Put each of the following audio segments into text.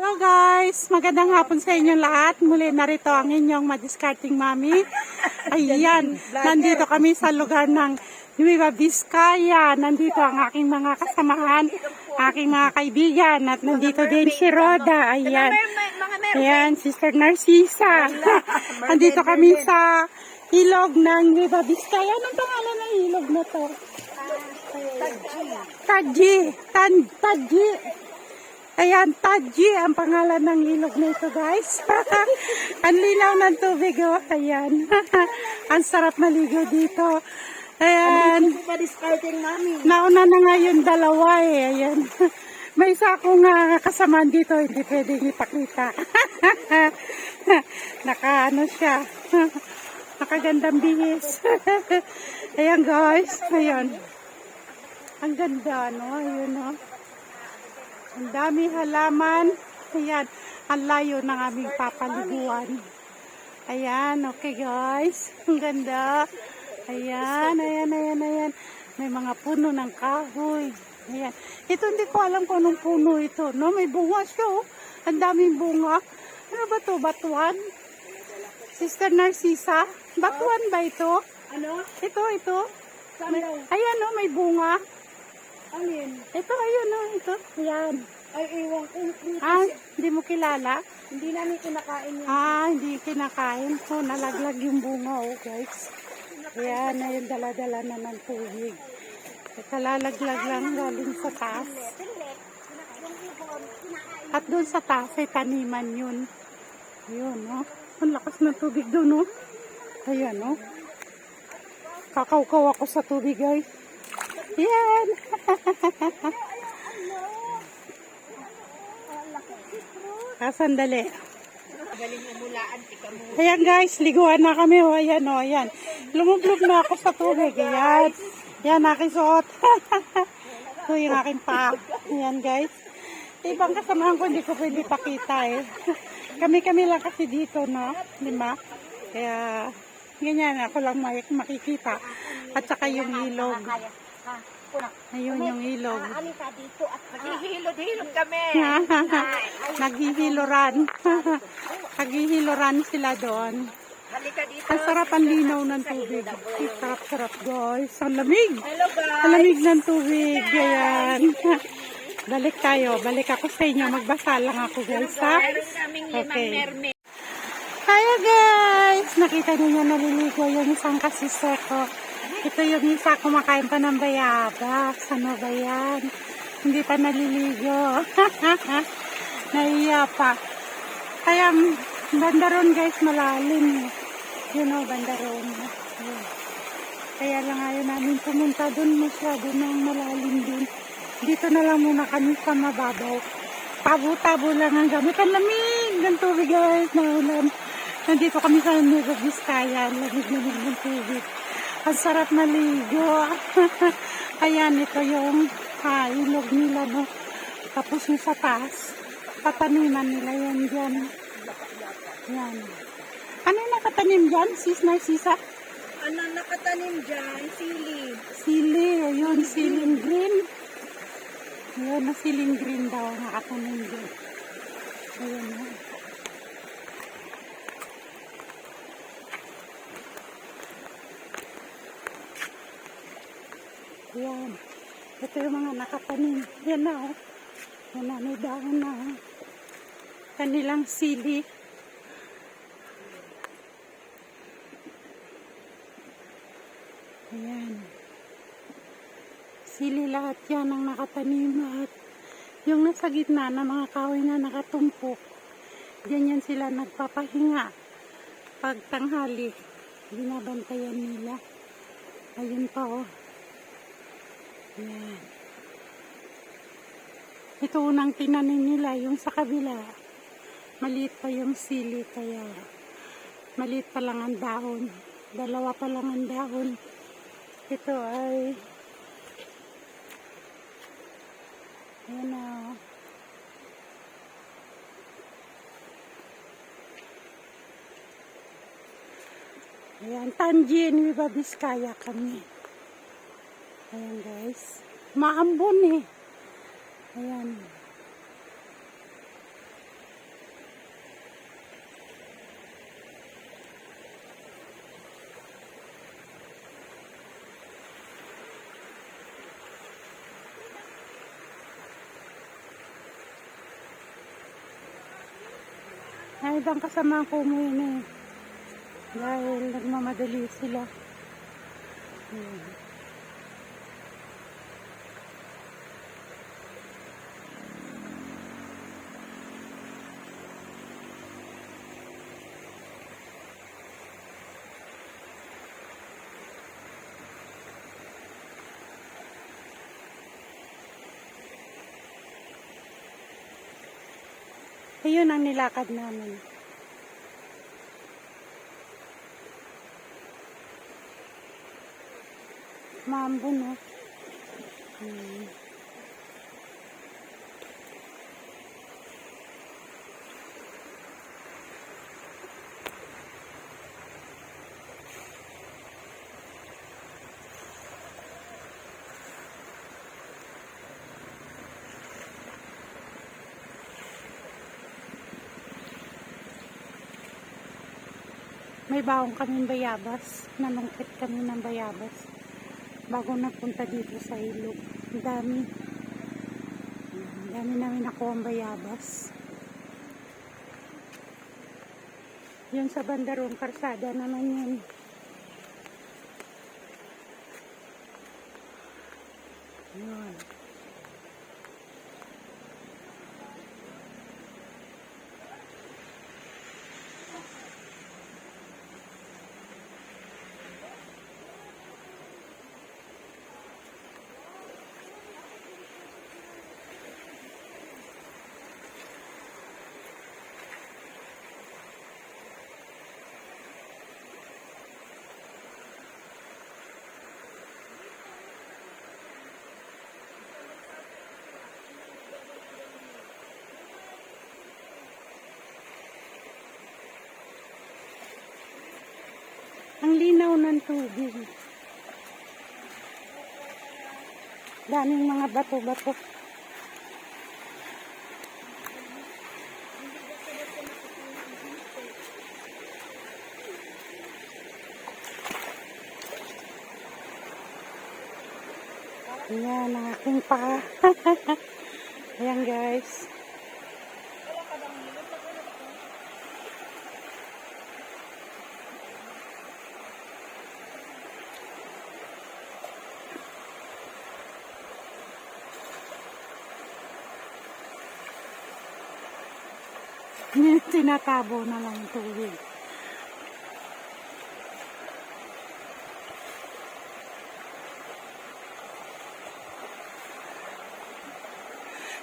Hello guys! Magandang hapon sa inyo lahat. Muli narito ang inyong madiscarding mami. Ayan, nandito kami sa lugar ng Nueva Vizcaya. Nandito ang aking mga kasamahan, aking mga kaibigan. At nandito din si Roda. Ayan, ayan, Sister Narcisa. Nandito kami sa ilog ng Nueva Vizcaya. Anong pangalan ng ilog na to? Taji. Ayan, Taji ang pangalan ng ilog nito, guys. Ang linaw ng tubig, oh. Ayan. Ang sarap maligo dito. Ayan. Nauna na nga yung dalawa, eh. Ayan. May isa akong kasamaan dito, hindi pwedeng ipakita. Naka-ano siya. Nakagandang bihis. Ayan, guys. Ayan. Ang ganda, no? Ayun, no? Ang dami halaman. Ayan, ang layo ng aming papaliguan. Ayan, okay guys. Ang ganda. Ayan. May mga puno ng kahoy. Ayan. Ito hindi ko alam kung anong puno ito. No? May bunga siya. Oh. Ang daming bunga. Ano ba ito? Batuan? Sister Narcisa? Batuan ba ito? Ano? Ito. Ayan, oh, may bunga. Alin? Ito, ayun, oh, ito. Ayan. Ay, ewan ko. Hindi mo kilala? Hindi namin kinakain yan. Hindi kinakain. So, nalaglag yung bunga, oh, guys. Ayan, ayun, dala-dala na ng tubig. Kalalaglag lang galing sa taas. At doon sa taas ay taniman yun. Ayun, oh. Ang lakas ng tubig doon, oh. Ayan, oh. Kakaw-kaw ako sa tubig, guys. Ayan. Sandali. Ayan guys, liguan na kami. O, ayan o, ayan. Lumublog na ako sa tubig. Ayan. Ayan, aking suot. Ito yung aking pa. Ayan guys. Ibang kasamahan ko, hindi ko pwede pakita eh. Kami-kami lang kasi dito, no? Lima. Kaya, ganyan, ako lang makikita. At saka yung ilog. Ayun yung ilog. Naghihilod-hilod kami. Naghihiloran. Naghihiloran sila doon. Halika dito. Ang sarap ang linaw ng tubig. Sarap-sarap guys. Ang lamig. Hello guys. Ang lamig ng tubig. Ayan. Balik tayo. Balik ako sa inyo. Magbasa lang ako guys. Ha? Meron kaming limang mermaid. Kaya guys. Nakita niyo naliligo yung isang kasiseko. Ito yung isa, kumakain pa ng bayabas. Ano ba yan? Hindi pa naliligo. Nahiya pa. Kaya, bandaron guys, malalim. Yun o, bandaron. Kaya lang ayaw namin pumunta dun. Masyado nang malalim din. Dito na lang muna kami sa mababaw. Tabo-tabo lang ang gamit. Ang lamig ng tubig guys. Naulan. Nandito kami sa Nueva Vizcaya. Lamig-lamig ng tubig. Ang sarap maligo. Ayan, ito yung ilog nila, no? Tapos yung sa taas, pataniman nila yan dyan. Yan. Ano yung nakatanim dyan, sis Narcisa? Ano nakatanim dyan? Sili. Sili, ayun, siling green. Ayun, na siling green daw nakatanim dyan. Ayun, no? Ayan. Ito yung mga nakatanim. Yan na, oh. Yan na, may dahon na, oh. Kanilang sili. Ayan. Sili lahat yan ang nakatanim at yung nasa gitna na mga kahoy na nakatumpok. Diyan yan sila nagpapahinga. Pag tanghali, binabantayan nila. Ayun pa, oh. Yan. Ito unang tinanim nila, yung sa kabila. Maliit pa yung sili, kaya maliit pa lang ang dahon. Dalawa pa lang ang dahon. Ito ay ayan na. Ayan, Taji, Nueva Vizcaya kami. Ayan guys. Maambon eh. Ayan. Ay, ibang kasama ko umuwi na eh. Dahil nagmamadali sila. Ayan. Ayun ang nilakad namin. Mambo, no? May baong kaming bayabas. Nanungkit kami ng bayabas bago napunta dito sa ilog. Ang dami. Ang dami namin nakuha ang bayabas. Yun sa bandarong karsada naman yun. Yun. Ang linaw ng tubig. Daming mga bato-bato. Ayan ang aking paa. Ayan guys. Tinatabo na lang yung tubig.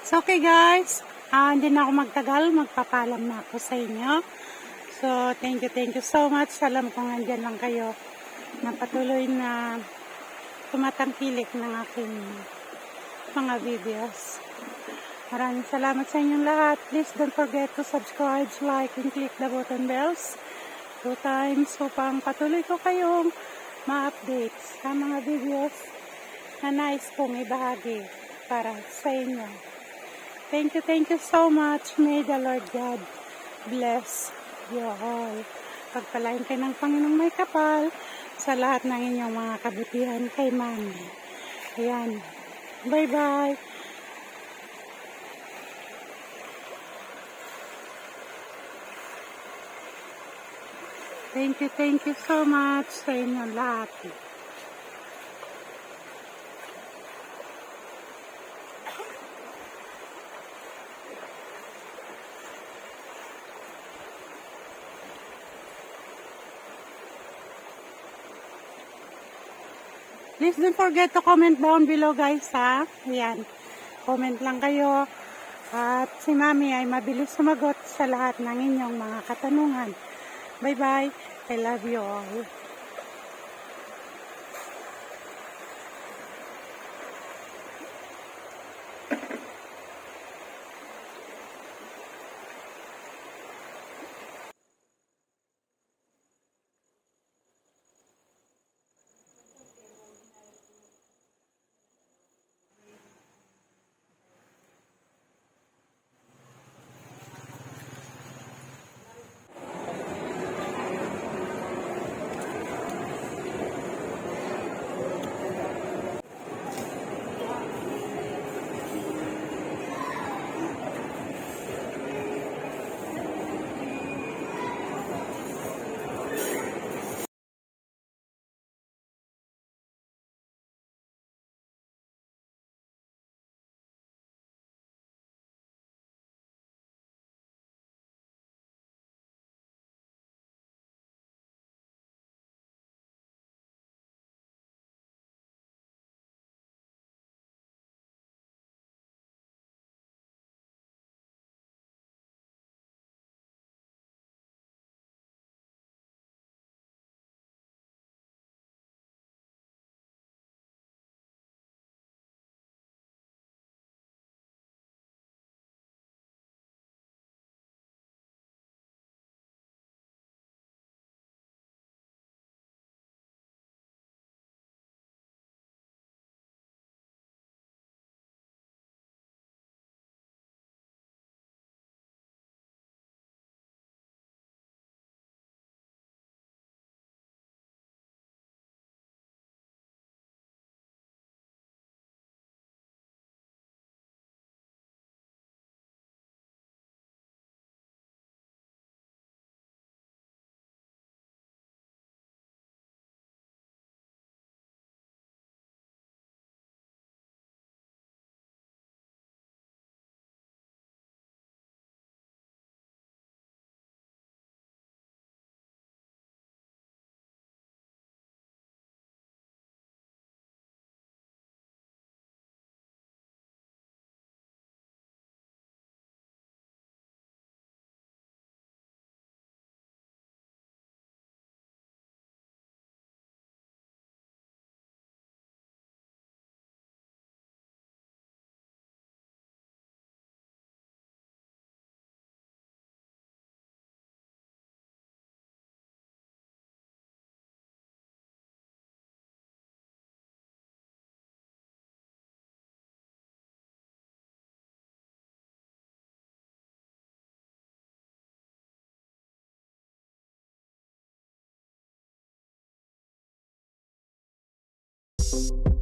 So okay guys, hindi na ako magtagal, magpapalam na ako sa inyo. So thank you so much. Alam ko nandyan lang kayo na patuloy na tumatangkilik ng aking mga videos. Maraming salamat sa inyong lahat. Please don't forget to subscribe, like, and click the button bells 2 times upang patuloy ko kayong ma-update sa mga videos na nais kong ibahagi para sa inyo. Thank you so much. May the Lord God bless you all. Pagpalain kayo ng Panginoong may kapal sa lahat ng inyong mga kabutihan kay Mami. Ayan. Bye-bye. Thank you so much sa inyong lahat. Please don't forget to comment down below guys ha. Ayan. Comment lang kayo. At si Mami ay mabilis sumagot sa lahat ng inyong mga katanungan. Bye-bye. I love you all. Bye.